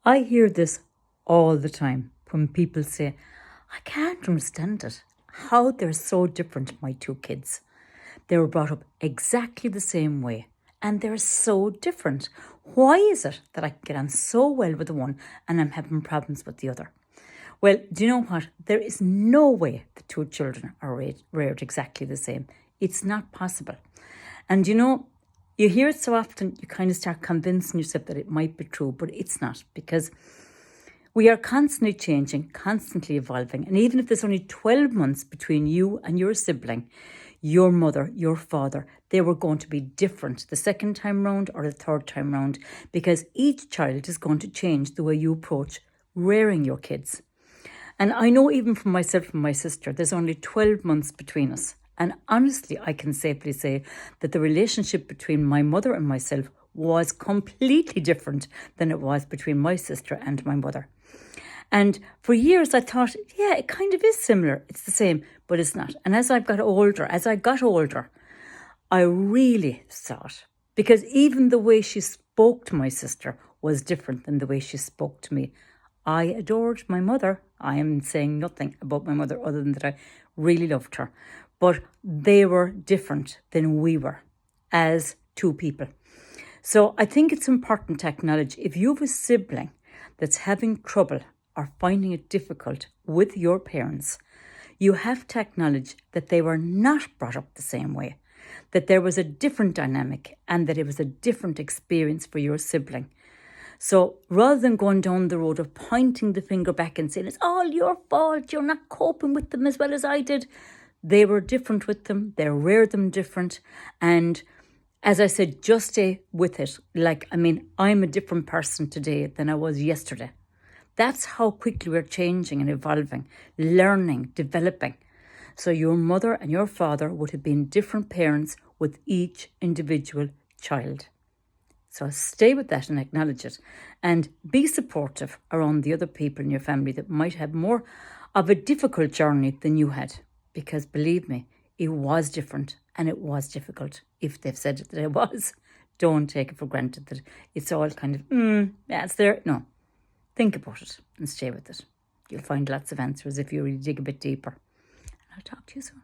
I hear this all the time when people say, I can't understand it, how they're so different, my two kids. They were brought up exactly the same way and they're so different. Why is it that I can get on so well with the one and I'm having problems with the other? Well, do you know what? There is no way the two children are reared exactly the same. It's not possible. And you hear it so often, you kind of start convincing yourself that it might be true, but it's not, because we are constantly changing, constantly evolving. And even if there's only 12 months between you and your sibling, your mother, your father, they were going to be different the second time round or the third time round, because each child is going to change the way you approach rearing your kids. And I know even from myself and my sister, there's only 12 months between us. And honestly, I can safely say that the relationship between my mother and myself was completely different than it was between my sister and my mother. And for years I thought, yeah, it kind of is similar. It's the same, but it's not. And as I got older, I really saw it. Because even the way she spoke to my sister was different than the way she spoke to me. I adored my mother. I am saying nothing about my mother other than that I really loved her. But they were different than we were as two people. So I think it's important to acknowledge if you have a sibling that's having trouble or finding it difficult with your parents, you have to acknowledge that they were not brought up the same way, that there was a different dynamic and that it was a different experience for your sibling. So rather than going down the road of pointing the finger back and saying, it's all your fault, you're not coping with them as well as I did, they were different with them, they reared them different. And as I said, just stay with it. I'm a different person today than I was yesterday. That's how quickly we're changing and evolving, learning, developing. So your mother and your father would have been different parents with each individual child. So stay with that and acknowledge it, and be supportive around the other people in your family that might have more of a difficult journey than you had. Because believe me, it was different and it was difficult. If they've said that it was, don't take it for granted that it's all kind of, yeah, it's there. No, think about it and stay with it. You'll find lots of answers if you really dig a bit deeper. And I'll talk to you soon.